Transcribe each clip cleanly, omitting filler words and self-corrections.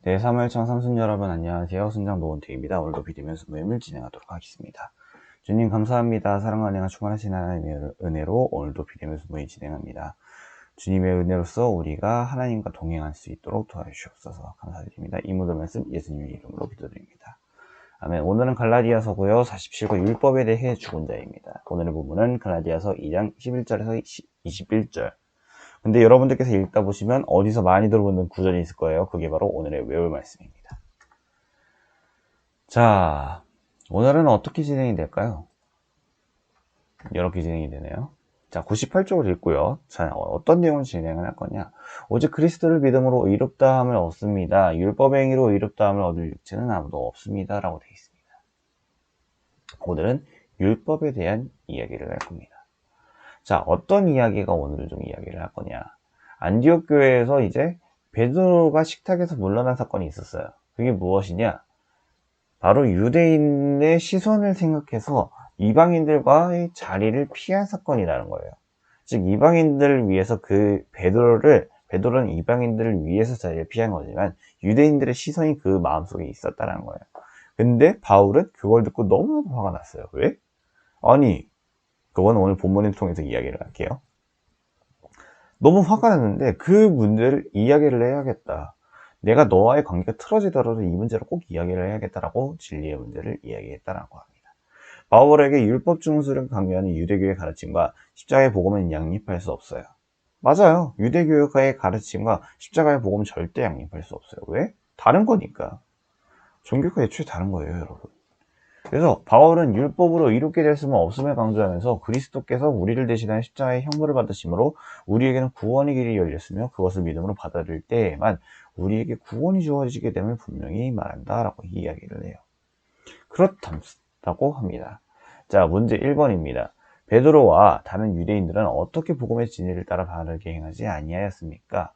네, 3월 청삼순 여러분 안녕하세요. 순장 노원택입니다. 오늘도 비대면서 모임을 진행하도록 하겠습니다. 주님 감사합니다. 사랑과 은혜가 충만하신 하나님의 은혜로 오늘도 비대면서 모임 진행합니다. 주님의 은혜로서 우리가 하나님과 동행할 수 있도록 도와주시옵소서. 감사드립니다. 이 모든 말씀 예수님의 이름으로 기도드립니다. 아멘. 오늘은 갈라디아서고요. 47과 율법에 대해 죽은 자입니다. 오늘의 본문은 갈라디아서 2장 11절에서 21절. 근데 여러분들께서 읽다 보시면 어디서 많이 들어보는 구절이 있을 거예요. 그게 바로 오늘의 외울 말씀입니다. 자, 오늘은 어떻게 진행이 될까요? 이렇게 진행이 되네요. 자, 98쪽을 읽고요. 자, 어떤 내용을 진행을 할 거냐? 오직 그리스도를 믿음으로 의롭다함을 얻습니다. 율법의 행위로 의롭다함을 얻을 육체는 아무도 없습니다. 라고 되어 있습니다. 오늘은 율법에 대한 이야기를 할 겁니다. 자, 어떤 이야기가 오늘은 좀 이야기를 할 거냐? 안디옥 교회에서 이제 베드로가 식탁에서 물러난 사건이 있었어요. 그게 무엇이냐? 바로 유대인의 시선을 생각해서 이방인들과의 자리를 피한 사건이라는 거예요. 즉 이방인들을 위해서 베드로는 이방인들을 위해서 자리를 피한 거지만 유대인들의 시선이 그 마음속에 있었다는 거예요. 근데 바울은 그걸 듣고 너무나도 화가 났어요. 왜? 아니, 그건 오늘 본문을 통해서 이야기를 할게요. 너무 화가 났는데 그 문제를 이야기를 해야겠다. 내가 너와의 관계가 틀어지더라도 이 문제를 꼭 이야기를 해야겠다라고 진리의 문제를 이야기했다라고 합니다. 바울에게 율법 준수를 강요하는 유대교의 가르침과 십자가의 복음은 양립할 수 없어요. 맞아요. 유대교의 가르침과 십자가의 복음은 절대 양립할 수 없어요. 왜? 다른 거니까. 종교가 애초에 다른 거예요, 여러분. 그래서 바울은 율법으로 이롭게 될 수는 없음을 강조하면서 그리스도께서 우리를 대신하여 십자가의 형벌을 받으심으로 우리에게는 구원의 길이 열렸으며 그것을 믿음으로 받아들일 때에만 우리에게 구원이 주어지게 됨을 분명히 말한다라고 이야기를 해요. 그렇다고 합니다. 자, 문제 1번입니다. 베드로와 다른 유대인들은 어떻게 복음의 진리를 따라 바르게 행하지 아니하였습니까?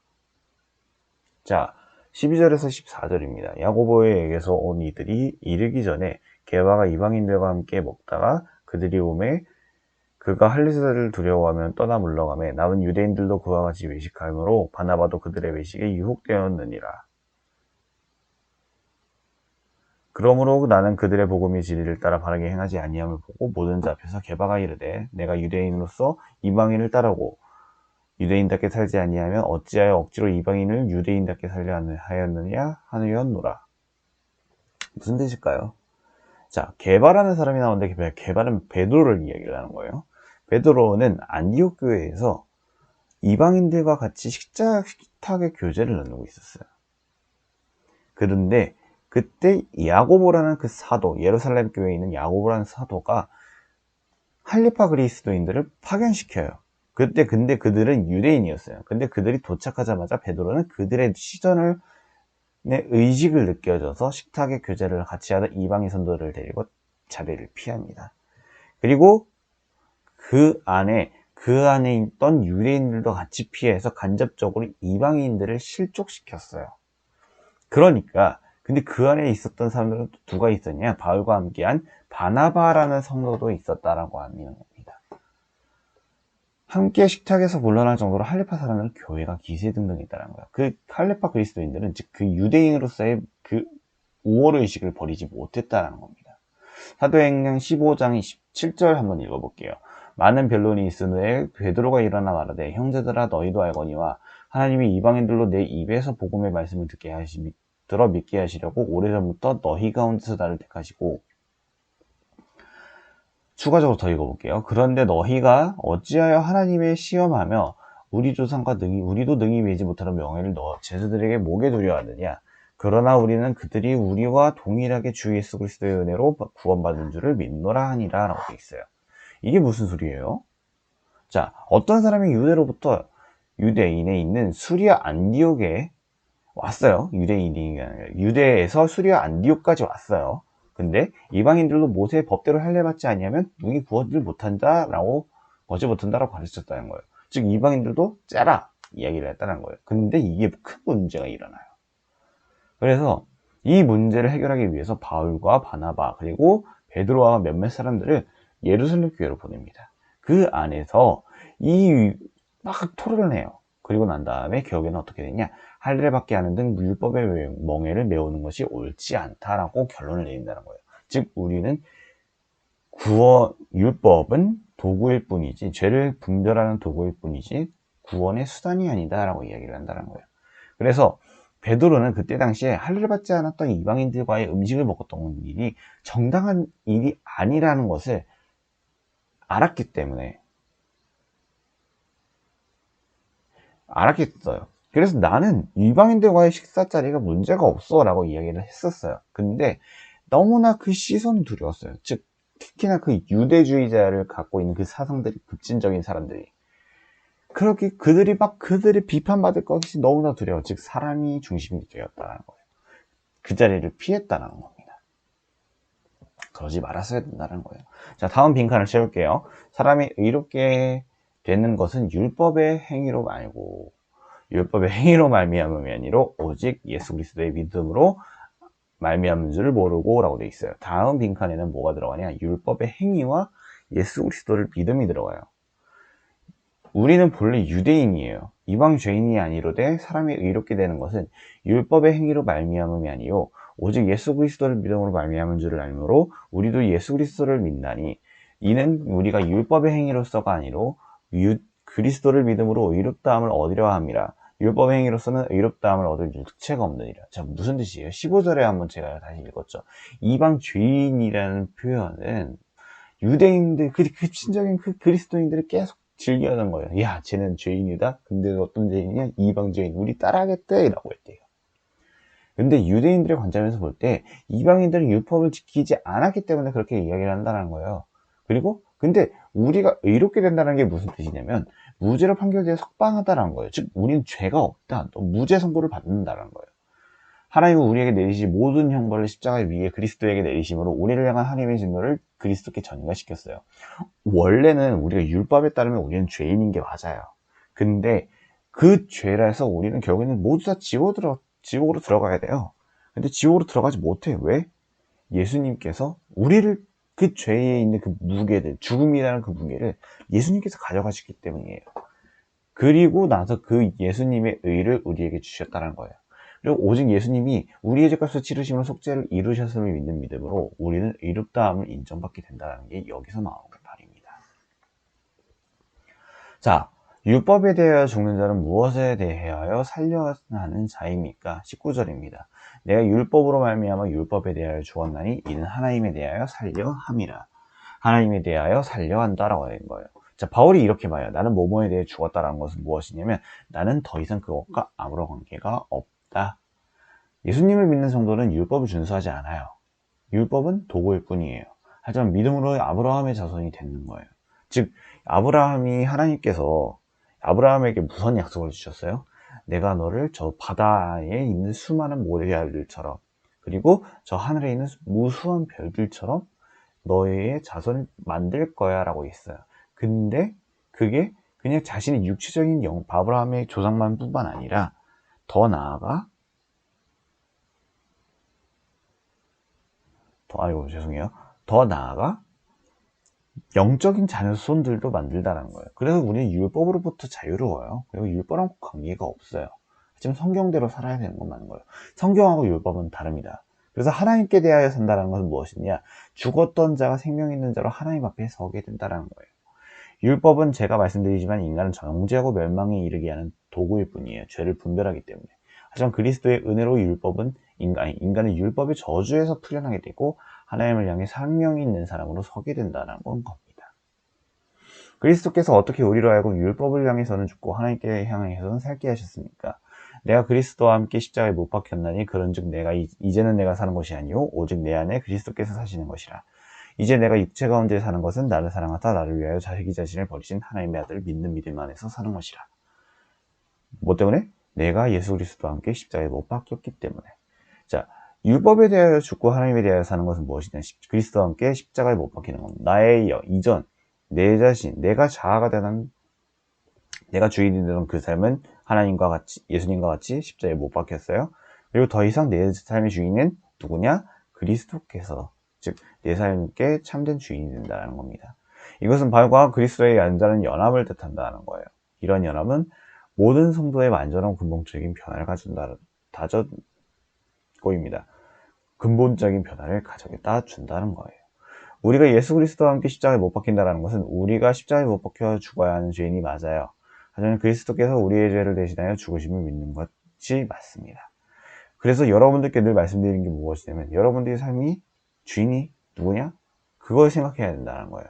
자, 12절에서 14절입니다. 야고보에게서 온 이들이 이르기 전에 게바가 이방인들과 함께 먹다가 그들이 오매 그가 할례자를 두려워하면 떠나 물러가매 남은 유대인들도 그와 같이 외식하므로 바나바도 그들의 외식에 유혹되었느니라. 그러므로 나는 그들의 복음의 진리를 따라 바르게 행하지 아니함을 보고 모든 자 앞에서 게바가 이르되 내가 유대인으로서 이방인을 따르고 유대인답게 살지 아니하면 어찌하여 억지로 이방인을 유대인답게 살려 하였느냐 하였노라. 무슨 뜻일까요? 자, 게바라는 사람이 나오는데 게바는 베드로를 이야기를 하는 거예요. 베드로는 안디옥 교회에서 이방인들과 같이 식탁의 교제를 나누고 있었어요. 그런데 그때 야고보라는 그 사도, 예루살렘 교회에 있는 야고보라는 사도가 할리파 그리스도인들을 파견시켜요. 근데 그들은 유대인이었어요. 근데 그들이 도착하자마자 베드로는 그들의 시선을 의식을 느껴져서 식탁의 교제를 같이 하던 이방인 선도를 데리고 자리를 피합니다. 그리고 그 안에 있던 유대인들도 같이 피해서 간접적으로 이방인들을 실족시켰어요. 그러니까 근데 그 안에 있었던 사람들은 누가 있었냐? 바울과 함께한 바나바라는 성도도 있었다라고 하는 겁니다. 함께 식탁에서 물러날 정도로 할레파 사람들은 교회가 기세등등했다는 거예요. 그 할레파 그리스도인들은 즉 그 유대인으로서의 그 우월의식을 버리지 못했다는 겁니다. 사도행전 15장 27절 한번 읽어볼게요. 많은 변론이 있으되 베드로가 일어나 말하되 형제들아 너희도 알거니와 하나님이 이방인들로 내 입에서 복음의 말씀을 들어 믿게 하시려고 오래전부터 너희 가운데서 나를 택하시고 추가적으로 더 읽어볼게요. 그런데 너희가 어찌하여 하나님의 시험하며 우리도 능히 매지 못하는 명예를 제자들에게 목에 두려워하느냐. 그러나 우리는 그들이 우리와 동일하게 주 예수 그리스도의 은혜로 구원받은 줄을 믿노라 하니라 라고 되어 있어요. 이게 무슨 소리예요? 자, 어떤 사람이 유대인에 있는 수리아 안디옥에 왔어요. 유대에서 수리아 안디옥까지 왔어요. 근데 이방인들도 모세의 법대로 할례받지 아니하면 능히 구원을 못한다라고 가르쳤다는 거예요. 즉 이방인들도 짜라 이야기를 했다는 거예요. 근데 이게 큰 문제가 일어나요. 그래서 이 문제를 해결하기 위해서 바울과 바나바 그리고 베드로와 몇몇 사람들을 예루살렘 교회로 보냅니다. 그 안에서 막 토론을 해요. 그리고 난 다음에 결국에는 어떻게 되냐? 할례받게 하는 등 율법의 멍에를 메우는 것이 옳지 않다라고 결론을 내린다는 거예요. 즉 우리는 율법은 도구일 뿐이지, 죄를 분별하는 도구일 뿐이지 구원의 수단이 아니다라고 이야기를 한다는 거예요. 그래서 베드로는 그때 당시에 할례를 받지 않았던 이방인들과의 음식을 먹었던 일이 정당한 일이 아니라는 것을 알았기 때문에 알았겠어요. 그래서 나는 이방인들과의 식사 자리가 문제가 없어 라고 이야기를 했었어요. 근데 너무나 그 시선이 두려웠어요. 즉 특히나 그 유대주의자를 갖고 있는 그 사상들이 급진적인 사람들이, 그렇게 그들이 비판받을 것이 너무나 두려워. 즉 사람이 중심이 되었다는 거예요. 그 자리를 피했다는 겁니다. 그러지 말았어야 된다는 거예요. 자, 다음 빈칸을 채울게요. 사람이 의롭게 되는 것은 율법의 행위로 말고 율법의 행위로 말미암음이 아니라 오직 예수 그리스도의 믿음으로 말미암은 줄을 모르고 라고 되어 있어요. 다음 빈칸에는 뭐가 들어가냐, 율법의 행위와 예수 그리스도를 믿음이 들어가요. 우리는 본래 유대인이에요. 이방 죄인이 아니로되 사람이 의롭게 되는 것은 율법의 행위로 말미암음이 아니요 오직 예수 그리스도를 믿음으로 말미암은 줄을 알므로 우리도 예수 그리스도를 믿나니 이는 우리가 율법의 행위로서가 아니로 그리스도를 믿음으로 의롭다함을 얻으려 함이라. 율법의 행위로서는 의롭다함을 얻을 육체가 없느니라. 자, 무슨 뜻이에요? 15절에 한번 제가 다시 읽었죠. 이방 죄인이라는 표현은 유대인들, 그 급진적인 그 그리스도인들을 계속 즐겨하는 거예요. 야, 쟤는 죄인이다. 근데 어떤 죄인이냐? 이방 죄인. 우리 따라하겠대. 라고 했대요. 근데 유대인들의 관점에서 볼 때 이방인들은 율법을 지키지 않았기 때문에 그렇게 이야기를 한다는 거예요. 그리고 근데 우리가 의롭게 된다는 게 무슨 뜻이냐면 무죄로 판결되어 석방하다라는 거예요. 즉 우리는 죄가 없다, 또 무죄 선고를 받는다는 거예요. 하나님은 우리에게 내리신 모든 형벌을 십자가 위에 그리스도에게 내리심으로 우리를 향한 하나님의 진노를 그리스도께 전가시켰어요. 원래는 우리가 율법에 따르면 우리는 죄인인 게 맞아요. 근데 그 죄라서 우리는 결국에는 모두 다 지옥으로 들어가야 돼요. 근데 지옥으로 들어가지 못해. 왜? 예수님께서 우리를 그 죄에 있는 그 무게를, 죽음이라는 그 무게를 예수님께서 가져가셨기 때문이에요. 그리고 나서 그 예수님의 의를 우리에게 주셨다는 거예요. 그리고 오직 예수님이 우리의 죄값을 치르심으로 속죄를 이루셨음을 믿는 믿음으로 우리는 의롭다함을 인정받게 된다는 게 여기서 나오는 말입니다. 자, 율법에 대하여 죽는 자는 무엇에 대하여 살려 하는 자입니까? 19절입니다. 내가 율법으로 말미암아 율법에 대하여 죽었나니 이는 하나님에 대하여 살려 함이라. 하나님에 대하여 살려 한다라고 하는 거예요. 자, 바울이 이렇게 말해요. 나는 뭐뭐에 대해 죽었다라는 것은 무엇이냐면 나는 더 이상 그것과 아무런 관계가 없다. 예수님을 믿는 성도는 율법을 준수하지 않아요. 율법은 도구일 뿐이에요. 하지만 믿음으로 아브라함의 자손이 되는 거예요. 즉 아브라함이, 하나님께서 아브라함에게 무슨 약속을 주셨어요? 내가 너를 저 바다에 있는 수많은 모래알들처럼, 그리고 저 하늘에 있는 무수한 별들처럼 너의 자손을 만들 거야 라고 했어요. 근데 그게 그냥 자신의 육체적인 아브라함의 조상만 뿐만 아니라 더 나아가 더 나아가 영적인 자손들도 만들다는 거예요. 그래서 우리는 율법으로부터 자유로워요. 그리고 율법하고 관계가 없어요. 하지만 성경대로 살아야 되는 건 맞는 거예요. 성경하고 율법은 다릅니다. 그래서 하나님께 대하여 산다는 것은 무엇이냐? 죽었던 자가 생명 있는 자로 하나님 앞에 서게 된다는 거예요. 율법은 제가 말씀드리지만 인간은 정죄하고 멸망에 이르게 하는 도구일 뿐이에요. 죄를 분별하기 때문에. 하지만 그리스도의 은혜로 율법은 인간은 율법의 저주에서 풀려나게 되고 하나님을 향해 생명이 있는 사람으로 서게 된다는 건 겁니다. 그리스도께서 어떻게 우리로 하여금 율법을 향해서는 죽고 하나님께 향해서는 살게 하셨습니까? 내가 그리스도와 함께 십자가에 못 박혔나니 그런즉 이제는 내가 사는 것이 아니요 오직 내 안에 그리스도께서 사시는 것이라. 이제 내가 육체 가운데 사는 것은 나를 사랑하사 나를 위하여 자기 자신을 버리신 하나님의 아들을 믿는 믿음 안에서 사는 것이라. 뭐 때문에? 내가 예수 그리스도와 함께 십자가에 못 박혔기 때문에. 자, 율법에 대하여 죽고 하나님에 대하여 사는 것은 무엇이냐? 그리스도와 함께 십자가에 못 박히는 겁니다. 나의 이전, 내 자신, 내가 자아가 되는, 내가 주인이 되던 그 삶은 하나님과 같이, 예수님과 같이 십자가에 못 박혔어요. 그리고 더 이상 내 삶의 주인은 누구냐? 그리스도께서, 즉 내 삶께 참된 주인이 된다는 겁니다. 이것은 바울과 그리스도의 연자는 연합을 뜻한다는 거예요. 이런 연합은 모든 성도의 완전한 근본적인 변화를 꼬입니다. 근본적인 변화를 가져다 준다는 거예요. 우리가 예수 그리스도와 함께 십자가에 못 박힌다는 것은 우리가 십자가에 못 박혀 죽어야 하는 죄인이 맞아요. 하지만 그리스도께서 우리의 죄를 대신하여 죽으심을 믿는 것이 맞습니다. 그래서 여러분들께 늘 말씀드리는 게 무엇이냐면 여러분들의 삶이 주인이 누구냐? 그걸 생각해야 된다는 거예요.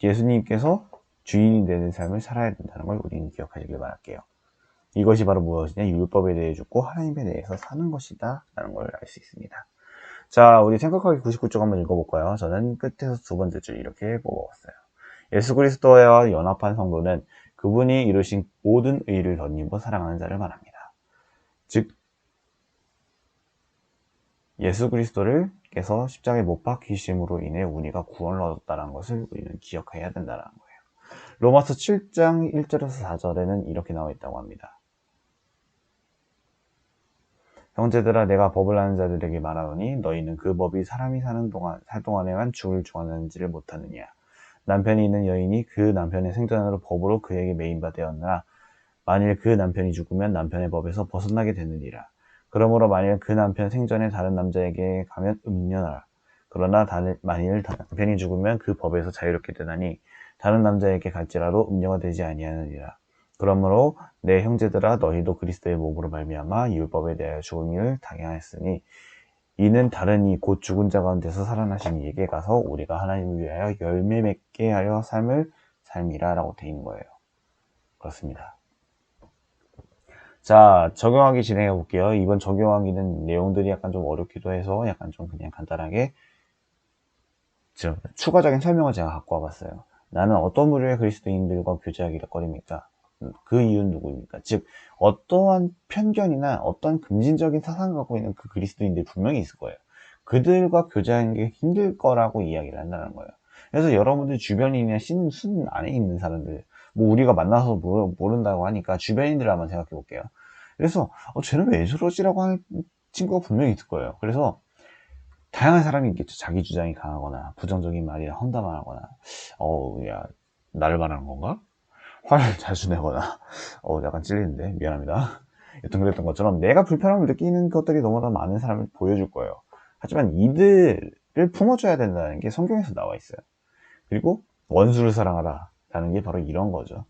예수님께서 주인이 되는 삶을 살아야 된다는 걸 우리는 기억하시길 바랄게요. 이것이 바로 무엇이냐? 율법에 대해 죽고 하나님에 대해서 사는 것이다 라는 걸 알 수 있습니다. 자, 우리 생각하기 99쪽 한번 읽어볼까요? 저는 끝에서 두 번째 줄 이렇게 뽑아봤어요. 예수 그리스도와 연합한 성도는 그분이 이루신 모든 의를 덧입어 사랑하는 자를 말합니다. 즉 예수 그리스도께서 십자가에 못 박히심으로 인해 우리가 구원을 얻었다는 것을 우리는 기억해야 된다는 거예요. 로마서 7장 1절에서 4절에는 이렇게 나와 있다고 합니다. 형제들아 내가 법을 아는 자들에게 말하노니 너희는 그 법이 사람이 살 동안에만 죽을 중하는지를 못하느냐. 남편이 있는 여인이 그 남편의 생전으로 법으로 그에게 매인 바 되었으나 만일 그 남편이 죽으면 남편의 법에서 벗어나게 되느니라. 그러므로 만일 그 남편 생전에 다른 남자에게 가면 음녀하라. 그러나 만일 남편이 죽으면 그 법에서 자유롭게 되나니 다른 남자에게 갈지라도 음녀가 되지 아니하느니라. 그러므로 내 형제들아 너희도 그리스도의 몸으로 말미암아 율법에 대하여 죽음을 당하였으니 이는 다른 이 곧 죽은 자 가운데서 살아나신 이에게 가서 우리가 하나님을 위하여 열매 맺게 하여 삶을 삶이라 라고 되어 있는 거예요. 그렇습니다. 자, 적용하기 진행해 볼게요. 이번 적용하기는 내용들이 약간 좀 어렵기도 해서 약간 좀 그냥 간단하게 추가적인 설명을 제가 갖고 와봤어요. 나는 어떤 부류의 그리스도인들과 교제하기를 꺼립니까? 그 이유는 누구입니까? 즉 어떠한 편견이나 어떤 금진적인 사상을 갖고 있는 그 그리스도인들이 분명히 있을 거예요. 그들과 교제하는 게 힘들 거라고 이야기를 한다는 거예요. 그래서 여러분들 주변인이나 순 안에 있는 사람들, 뭐 우리가 만나서 모른다고 하니까 주변인들 한번 생각해 볼게요. 그래서 쟤는 왜 저러지라고 하는 친구가 분명히 있을 거예요. 그래서 다양한 사람이 있겠죠. 자기 주장이 강하거나 부정적인 말이나 험담을 하거나 야 나를 말하는 건가? 화를 자주 내거나 약간 찔리는데 미안합니다. 여튼 그랬던 것처럼 내가 불편함을 느끼는 것들이 너무나 많은 사람을 보여줄 거예요. 하지만 이들을 품어줘야 된다는 게 성경에서 나와 있어요. 그리고 원수를 사랑하라 라는 게 바로 이런 거죠.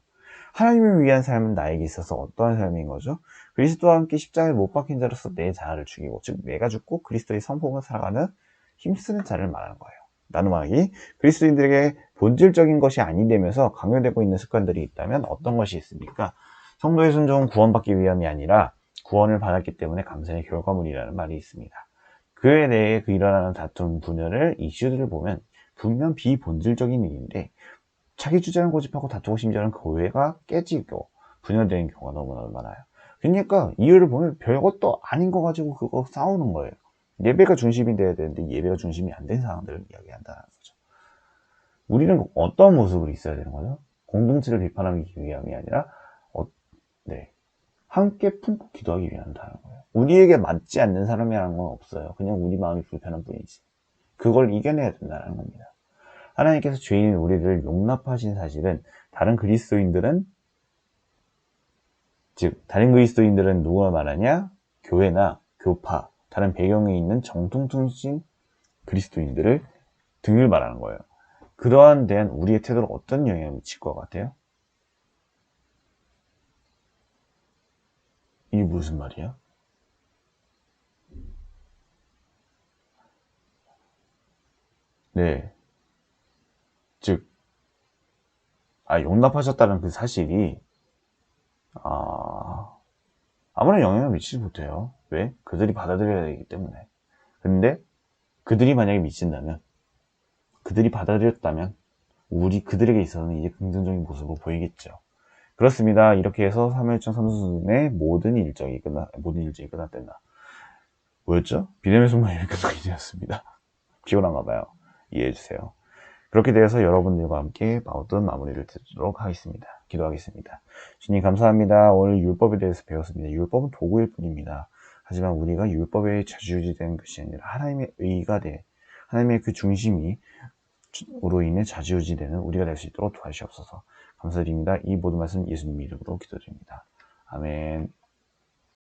하나님을 위한 삶은 나에게 있어서 어떠한 삶인 거죠? 그리스도와 함께 십자가에 못 박힌 자로서 내 자아를 죽이고, 즉 내가 죽고 그리스도의 성품을 살아가는 힘쓰는 자를 말하는 거예요. 나누마기 그리스도인들에게 본질적인 것이 아니되면서 강요되고 있는 습관들이 있다면 어떤 것이 있습니까? 성도의 순종은 구원받기 위함이 아니라 구원을 받았기 때문에 감사의 결과물이라는 말이 있습니다. 그에 대해 일어나는 다툼, 분열을 이슈들을 보면 분명 비본질적인 일인데 자기 주장을 고집하고 다투고 심지어는 교회가 깨지고 분열되는 경우가 너무나 많아요. 그러니까 이유를 보면 별것도 아닌 거 가지고 그거 싸우는 거예요. 예배가 중심이 돼야 되는데 예배가 중심이 안 된 상황들을 이야기한다는 거죠. 우리는 어떤 모습으로 있어야 되는 거죠? 공동체를 비판하기 위함이 아니라 함께 품고 기도하기 위한다는 거예요. 우리에게 맞지 않는 사람이라는 건 없어요. 그냥 우리 마음이 불편한 뿐이지. 그걸 이겨내야 된다는 겁니다. 하나님께서 죄인인 우리를 용납하신 사실은 다른 그리스도인들은 누가 말하냐? 교회나 교파, 다른 배경에 있는 정통통신 그리스도인들을 등을 말하는 거예요. 그러한 대한 우리의 태도를 어떤 영향을 미칠 것 같아요? 이게 무슨 말이야? 네. 즉, 용납하셨다는 그 사실이, 아무런 영향을 미치지 못해요. 왜? 그들이 받아들여야 되기 때문에. 근데, 그들이 만약에 미친다면, 그들이 받아들였다면, 그들에게 있어서는 이제 긍정적인 모습으로 보이겠죠. 그렇습니다. 이렇게 해서 3일전 선수의 모든 일정이 끝났단다. 뭐였죠? 비dem의 손만이 끝나게 되었습니다. 피곤한가 봐요. 이해해주세요. 그렇게 되어서 여러분들과 함께 모든 마무리를 듣도록 하겠습니다. 기도하겠습니다. 주님 감사합니다. 오늘 율법에 대해서 배웠습니다. 율법은 도구일 뿐입니다. 하지만 우리가 율법에 좌지우지되는 것이 아니라 하나님의 의가 하나님의 그 중심이 으로 인해 좌지우지되는 우리가 될 수 있도록 도와주시옵소서. 감사드립니다. 이 모든 말씀 예수님 이름으로 기도드립니다. 아멘.